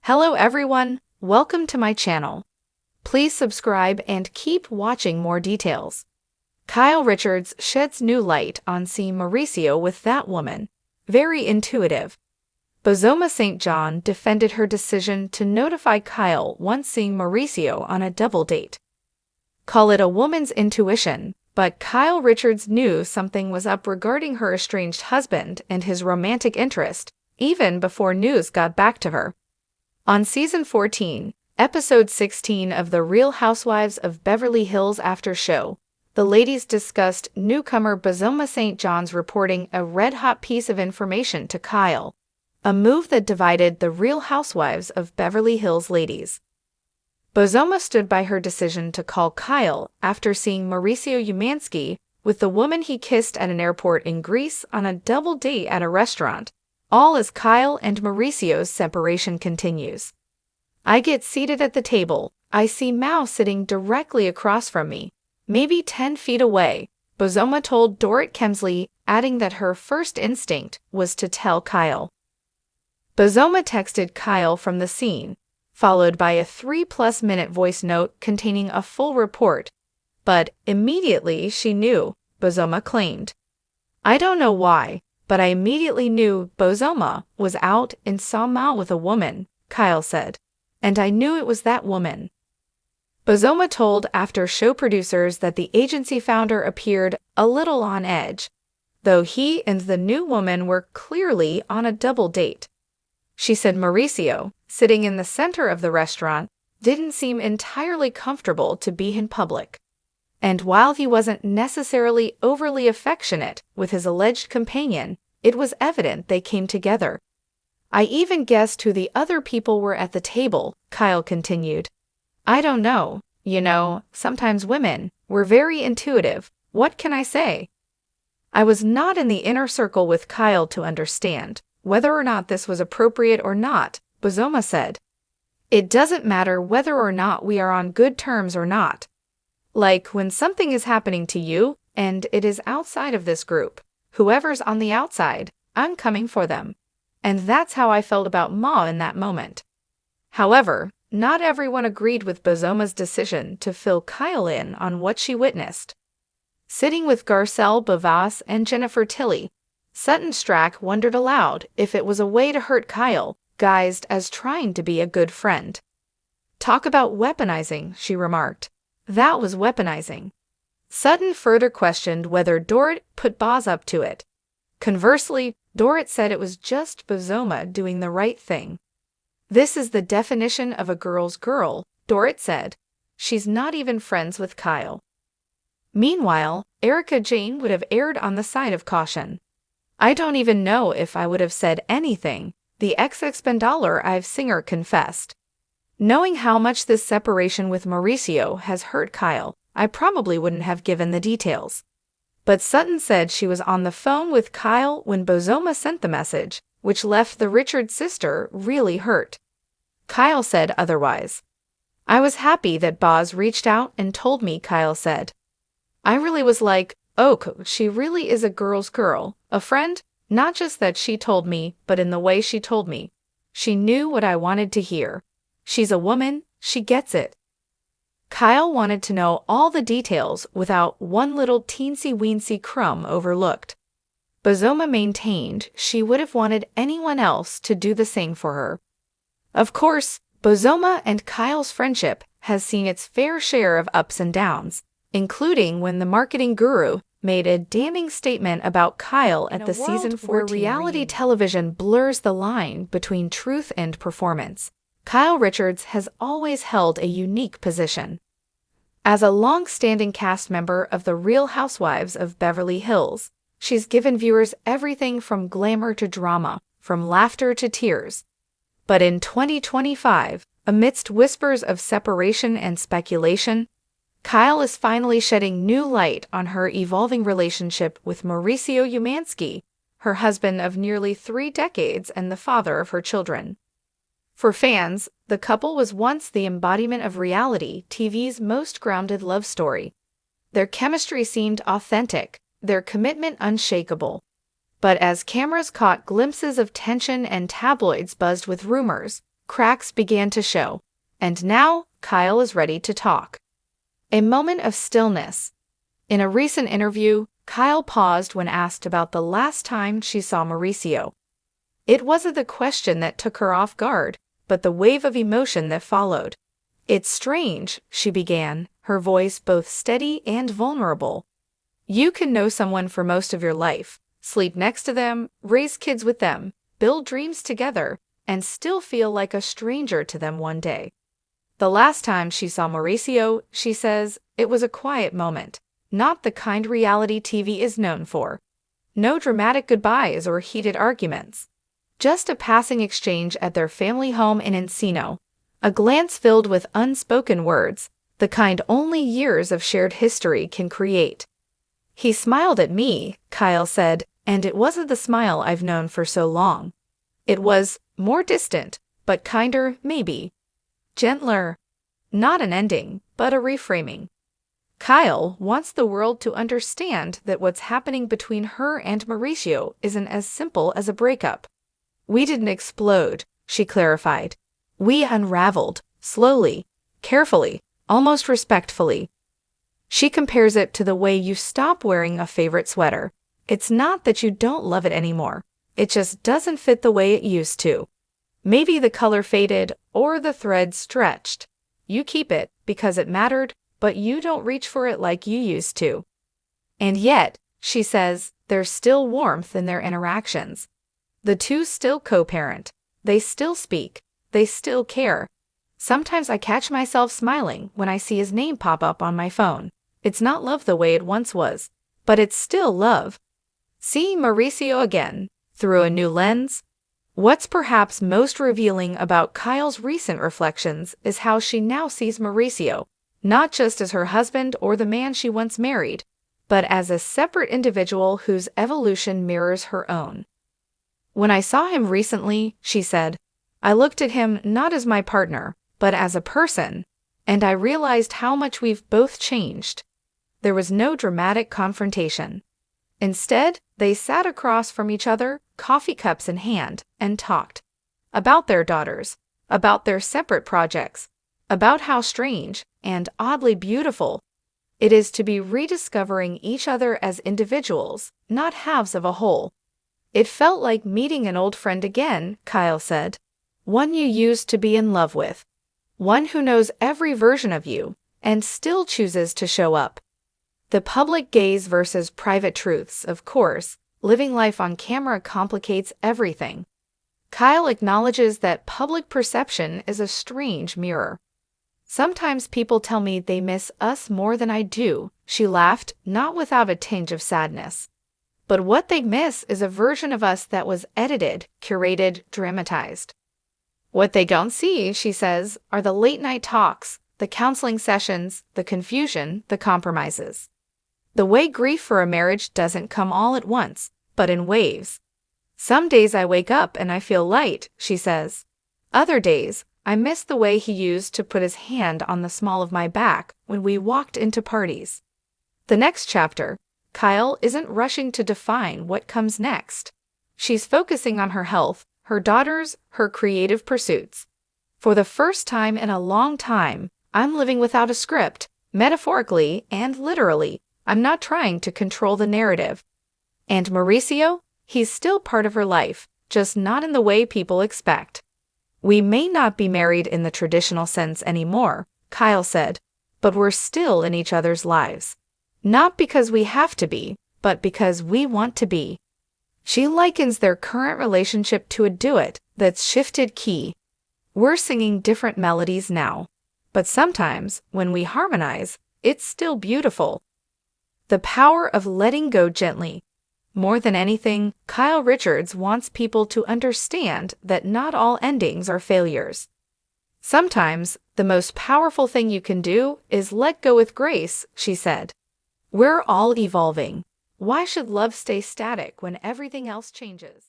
Hello everyone, welcome to my channel. Please subscribe and keep watching more details. Kyle Richards sheds new light on seeing Mauricio with that woman. Very intuitive. Bozoma St. John defended her decision to notify Kyle once seeing Mauricio on a double date. Call it a woman's intuition, but Kyle Richards knew something was up regarding her estranged husband and his romantic interest, even before news got back to her. On Season 14, Episode 16 of The Real Housewives of Beverly Hills after show, the ladies discussed newcomer Bozoma St. John's reporting a red-hot piece of information to Kyle, a move that divided the Real Housewives of Beverly Hills ladies. Bozoma stood by her decision to call Kyle after seeing Mauricio Umansky with the woman he kissed at an airport in Greece on a double date at a restaurant, all as Kyle and Mauricio's separation continues. I get seated at the table. I see Mao sitting directly across from me, maybe 10 feet away, Bozoma told Dorit Kemsley, adding that her first instinct was to tell Kyle. Bozoma texted Kyle from the scene, followed by a 3+ minute voice note containing a full report. But immediately she knew, Bozoma claimed. I don't know why, but I immediately knew Bozoma was out and saw Mao with a woman, Kyle said. And I knew it was that woman. Bozoma told after-show producers that the agency founder appeared a little on edge, though he and the new woman were clearly on a double date. She said Mauricio, sitting in the center of the restaurant, didn't seem entirely comfortable to be in public. And while he wasn't necessarily overly affectionate with his alleged companion, it was evident they came together. I even guessed who the other people were at the table, Kyle continued. I don't know, sometimes women, we're very intuitive, what can I say? I was not in the inner circle with Kyle to understand whether or not this was appropriate or not, Bozoma said. It doesn't matter whether or not we are on good terms or not. Like when something is happening to you, and it is outside of this group, whoever's on the outside, I'm coming for them. And that's how I felt about Ma in that moment. However, not everyone agreed with Bozoma's decision to fill Kyle in on what she witnessed. Sitting with Garcelle Bavas and Jennifer Tilly, Sutton Strack wondered aloud if it was a way to hurt Kyle, guised as trying to be a good friend. Talk about weaponizing, she remarked. That was weaponizing. Sutton further questioned whether Dorit put Boz up to it. Conversely, Dorit said it was just Bozoma doing the right thing. This is the definition of a girl's girl, Dorit said. She's not even friends with Kyle. Meanwhile, Erica Jane would have erred on the side of caution. I don't even know if I would have said anything, the ex-Expendaller singer confessed. Knowing how much this separation with Mauricio has hurt Kyle, I probably wouldn't have given the details. But Sutton said she was on the phone with Kyle when Bozoma sent the message, which left the Richards sister really hurt. Kyle said otherwise. I was happy that Boz reached out and told me, Kyle said. I really was like, oh, she really is a girl's girl, a friend, not just that she told me, but in the way she told me. She knew what I wanted to hear. She's a woman, she gets it. Kyle wanted to know all the details without one little teensy-weensy crumb overlooked. Bozoma maintained she would have wanted anyone else to do the same for her. Of course, Bozoma and Kyle's friendship has seen its fair share of ups and downs, including when the marketing guru made a damning statement about Kyle at the Season 14 where reality television blurs the line between truth and performance. Kyle Richards has always held a unique position. As a long-standing cast member of The Real Housewives of Beverly Hills, she's given viewers everything from glamour to drama, from laughter to tears. But in 2025, amidst whispers of separation and speculation, Kyle is finally shedding new light on her evolving relationship with Mauricio Umansky, her husband of nearly 3 decades and the father of her children. For fans, the couple was once the embodiment of reality TV's most grounded love story. Their chemistry seemed authentic, their commitment unshakable. But as cameras caught glimpses of tension and tabloids buzzed with rumors, Cracks began to show. And now, Kyle is ready to talk. A moment of stillness. In a recent interview, Kyle paused when asked about the last time she saw Mauricio. It wasn't the question that took her off guard, but the wave of emotion that followed. "It's strange," she began, her voice both steady and vulnerable. "You can know someone for most of your life, sleep next to them, raise kids with them, build dreams together, and still feel like a stranger to them one day." The last time she saw Mauricio, she says, it was a quiet moment, not the kind reality TV is known for. No dramatic goodbyes or heated arguments. Just a passing exchange at their family home in Encino, a glance filled with unspoken words, the kind only years of shared history can create. "He smiled at me," Kyle said, "and it wasn't the smile I've known for so long. It was more distant, but kinder, maybe. Gentler. Not an ending, but a reframing." Kyle wants the world to understand that what's happening between her and Mauricio isn't as simple as a breakup. "We didn't explode," she clarified. "We unraveled, slowly, carefully, almost respectfully." She compares it to the way you stop wearing a favorite sweater. It's not that you don't love it anymore. It just doesn't fit the way it used to. Maybe the color faded or the thread stretched. You keep it because it mattered, but you don't reach for it like you used to. And yet, she says, there's still warmth in their interactions. The two still co-parent. They still speak. They still care. Sometimes I catch myself smiling when I see his name pop up on my phone. It's not love the way it once was, but it's still love. Seeing Mauricio again, through a new lens. What's perhaps most revealing about Kyle's recent reflections is how she now sees Mauricio, not just as her husband or the man she once married, but as a separate individual whose evolution mirrors her own. "When I saw him recently," she said, "I looked at him not as my partner, but as a person, and I realized how much we've both changed." There was no dramatic confrontation. Instead, they sat across from each other, coffee cups in hand, and talked. About their daughters, about their separate projects, about how strange, and oddly beautiful, it is to be rediscovering each other as individuals, not halves of a whole. "It felt like meeting an old friend again," Kyle said. "One you used to be in love with. One who knows every version of you, and still chooses to show up." The public gaze versus private truths, of course, living life on camera complicates everything. Kyle acknowledges that public perception is a strange mirror. "Sometimes people tell me they miss us more than I do," she laughed, not without a tinge of sadness. "But what they miss is a version of us that was edited, curated, dramatized." What they don't see, she says, are the late-night talks, the counseling sessions, the confusion, the compromises. The way grief for a marriage doesn't come all at once, but in waves. "Some days I wake up and I feel light," she says. "Other days, I miss the way he used to put his hand on the small of my back when we walked into parties." The next chapter, Kyle isn't rushing to define what comes next. She's focusing on her health, her daughters, her creative pursuits. "For the first time in a long time, I'm living without a script, metaphorically and literally. I'm not trying to control the narrative." And Mauricio? He's still part of her life, just not in the way people expect. "We may not be married in the traditional sense anymore," Kyle said, "but we're still in each other's lives. Not because we have to be, but because we want to be." She likens their current relationship to a duet that's shifted key. "We're singing different melodies now, but sometimes, when we harmonize, it's still beautiful." The power of letting go gently. More than anything, Kyle Richards wants people to understand that not all endings are failures. Sometimes, the most powerful thing you can do is let go with grace, she said. "We're all evolving. Why should love stay static when everything else changes?"